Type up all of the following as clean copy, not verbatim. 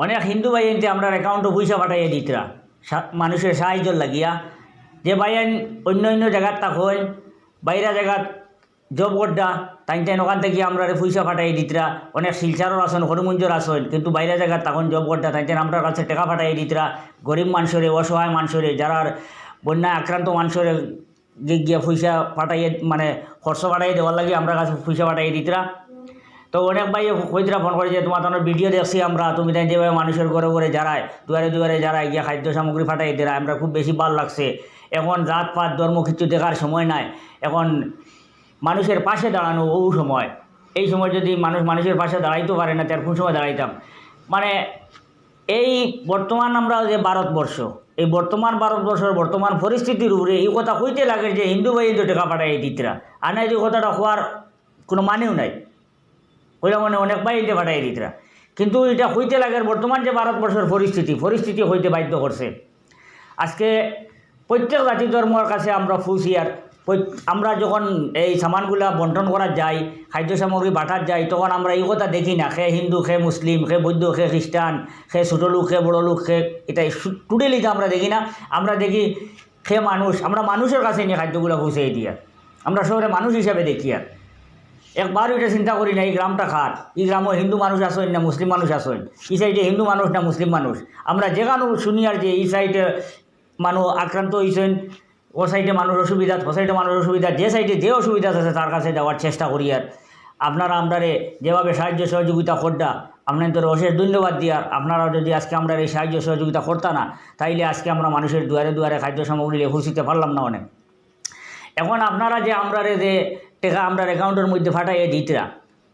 অনেক হিন্দু ভাইয়েনতে আমরা অ্যাকাউন্টে পয়সা পাঠাইয়া দিতরা মানুষের সাহায্য লাগিয়া, যে ভাইয়েন অন্য অন্য জায়গার থাকেন, বাইরা জায়গাত জব করডা তাই ওখান থেকে আমরা পয়সা পাঠাই দিতরা। অনেক শিলচারও আসন, হরিমঞ্জর আসন, কিন্তু বাইরে জায়গার তখন জব করডা তাই আমরা কাছে টাকা পাঠাই দিতরা। গরিব মানুষরে, অসহায় মানুষরে, যারা বন্যায় আক্রান্ত মানুষরে গিয়া পয়সা পাঠাইয়ে মানে খরচ পাঠাই দেওয়ার লাগে আমরা কাছে পয়সা পাঠাই দিতরা। তো অনেক ভাই কইতরা ফোন করে যে তোমার ভিডিও দেখছি আমরা, তুমি তাই যেভাবে মানুষের ঘরে ঘরে যারায় দুয়ারে দুয়ারে যারায় গিয়া খাদ্য সামগ্রী পাঠাই দেয়, আমরা খুব বেশি ভালো লাগছে। এখন জাত পাত ধর্ম কিছু দেখার সময় নাই, এখন মানুষের পাশে দাঁড়ানো ও সময়। এই সময় যদি মানুষের পাশে দাঁড়াইতে পারে না, তার কোন সময় দাঁড়াইতাম? মানে এই বর্তমান আমরা যে ভারতবর্ষ, এই বর্তমান ভারতবর্ষের বর্তমান পরিস্থিতির উপরে এই কথা কইতে লাগে যে হিন্দু ভাই হিন্দু টাকা পাঠাই দিতরা। আর না, এই কথাটা হওয়ার কোনো মানেও নাই। কইলা মানে অনেক ভাই হিন্দু পাঠাই দিতরা, কিন্তু এটা হইতে লাগে বর্তমান যে ভারতবর্ষের পরিস্থিতি হইতে বাধ্য করছে। আজকে প্রত্যেক জাতি ধর্মের কাছে আমরা ফুসিয়ার। আমরা যখন এই সামানগুলা বন্টন করা যায়, খাদ্য সামগ্রী বাটার যায়, তখন আমরা এই কথা দেখি না খে হিন্দু, খে মুসলিম, খে বৌদ্ধ, খে খ্রিস্টান, খে ছোটো লোক, খে বড়ো লোক, খে এটা টোটালি আমরা দেখি না। আমরা দেখি খে মানুষ, আমরা মানুষের কাছে নিয়ে খাদ্যগুলো পৌঁছাই দিয়া আমরা শহরে মানুষ হিসাবে দেখি। আর একবারও এটা চিন্তা করি না এই গ্রামটা খার, এই গ্রামে হিন্দু মানুষ আসেন না মুসলিম মানুষ আসেন, এই সাইডে হিন্দু মানুষ না মুসলিম মানুষ। আমরা যেখানে শুনি আর যে এই সাইডে মানুষ আক্রান্ত হয়েছেন, ও সাইডে মানুষ অসুবিধা, ও সাইডে মানুষ অসুবিধা, যে সাইডে যে অসুবিধা আছে তার কাছে যাওয়ার চেষ্টা করি। আর আপনারা আমরারে যেভাবে সাহায্য সহযোগিতা করডা, আপনাদের অশেষ ধন্যবাদ দিয়ার। আপনারা যদি আজকে আমরা এই সাহায্য সহযোগিতা করতাম না, তাইলে আজকে আমরা মানুষের দুয়ারে দুয়ারে খাদ্য সামগ্রী পৌঁছিতে পারলাম না অনেক। এখন আপনারা যে আমরারে যে টাকা আমরা অ্যাকাউন্টের মধ্যে ফাটাইয়ে দিতরা,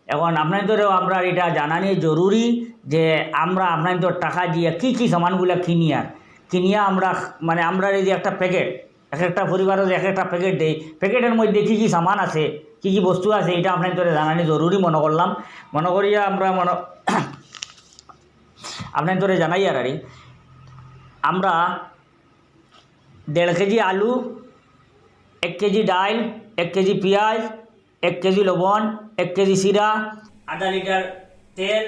এখন আপনাদেরও আমরা এটা জানানি জরুরি যে আমরা আপনাদের টাকা দিয়ে কী কী সামানগুলো কিনিয়া আমরা মানে আমরা এই যে একটা প্যাকেট, এক একটা পরিবারের এক একটা প্যাকেট দেই, প্যাকেটের মধ্যে কী কী সামান আছে, কী কী বস্তু আছে, এটা আপনাদের জানানি জরুরি মনে করলাম। মনে করিয়া আমরা আপনাদের জানাই। আর আমরা 1.5 কেজি আলু, 1 কেজি ডাল, 1 কেজি পেঁয়াজ, 1 কেজি লবণ, 1 কেজি জিরা, আধা লিটার তেল,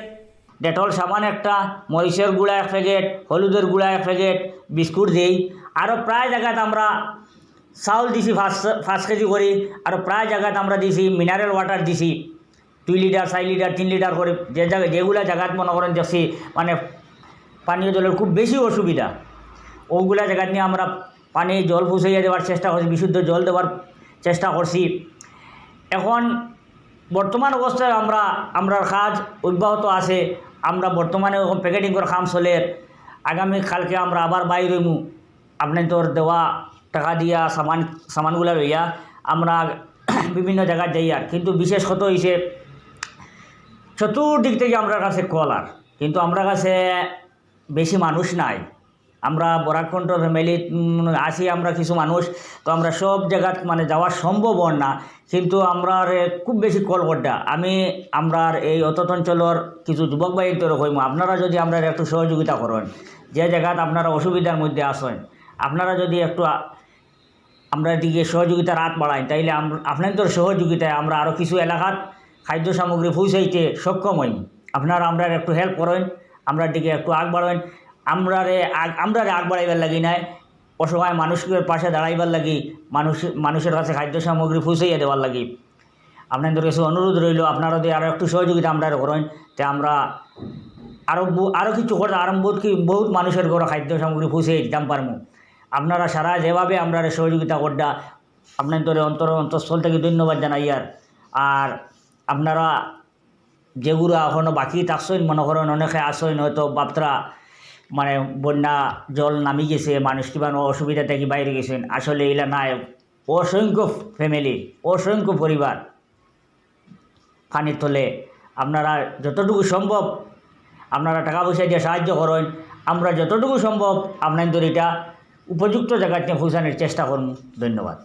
ডেটল সাবান একটা, মরিচের গুঁড়া 1 প্যাকেট, হলুদের গুঁড়া 1 প্যাকেট, বিস্কুট দিই। আরও প্রায় জায়গাতে আমরা চাউল দিছি 5 কেজি করে, আরও প্রায় জায়গাতে আমরা দিছি মিনারেল ওয়াটার দিছি 2 লিটার, 4 লিটার, 3 লিটার করে। যেগুলো জায়গাত মনে করেন দেখছি মানে পানীয় জলের খুব বেশি অসুবিধা, ওগুলা জায়গা নিয়ে আমরা পানি জল পৌঁছাইয়া দেওয়ার চেষ্টা করছি, বিশুদ্ধ জল দেওয়ার চেষ্টা করছি। এখন বর্তমান অবস্থায় আমরার কাজ অব্যাহত আছে। আমরা বর্তমানে প্যাকেটিং করে কাম চলে। আগামী কালকে আমরা আবার বাইর হইমু আপনাদের দেওয়া টাকা দিয়া সামানগুলা লইয়া আমরা বিভিন্ন জায়গায় যাই। আর কিন্তু বিশেষ কথা হয়েছে চতুর্দিক থেকে আমরা কাছে কল, আর কিন্তু আমরা কাছে বেশি মানুষ নাই। আমরা বরাকণ্ঠ ফ্যামিলি আসি, আমরা কিছু মানুষ, তো আমরা সব জায়গাত মানে যাওয়া সম্ভব না। কিন্তু আমরা খুব বেশি কল করডা আমরার এই অতট অঞ্চলের কিছু যুবক বাহিনীর হইম, আপনারা যদি আমরা একটু সহযোগিতা করেন, যে জায়গাত আপনারা অসুবিধার মধ্যে আসেন, আপনারা যদি একটু আমরা দিকে সহযোগিতার হাত বাড়াই, তাইলে আপনাদের সহযোগিতায় আমরা আরও কিছু এলাকার খাদ্য সামগ্রী পৌঁছাইতে সক্ষম হইম। আপনারা আমরা একটু হেল্প করেন, আমরা দিকে একটু আগ বাড়েন। আমরারে আগ বাড়াইবার লাগি নাই, অসহায় মানুষের পাশে দাঁড়াইবার লাগি, মানুষের কাছে খাদ্য সামগ্রী পৌঁছাইয়া দেওয়ার লাগি আপনাদের কাছে অনুরোধ রইল। আপনারা যদি আরও একটু সহযোগিতা আমরা করেন, তে আমরা আরও কিছু করতে আরম্ভ বহুত মানুষের ঘরে খাদ্য সামগ্রী পৌঁছাই দিতাম পারবো। আপনারা সারা যেভাবে আমরা সহযোগিতা করডা, আপনাদের অন্তঃস্থল থেকে ধন্যবাদ জানাই। আর আপনারা যেগুলো এখনও বাকি থাকছেন, মনে করেন অনেকে আসেন হয়তো বাপরা মানে বন্যা জল নামি গেছে, মানুষ কিবা অসুবিধা থেকে বাইরে গেছেন, আসলে এগুলা নাই। অসংখ্য ফ্যামিলি, অসংখ্য পরিবার পানির তলে। আপনারা যতটুকু সম্ভব আপনারা টাকা পয়সা দিয়ে সাহায্য করেন, আমরা যতটুকু সম্ভব আপনাদের এটা উপযুক্ত জায়গাতে পৌঁছানোর চেষ্টা করব। ধন্যবাদ।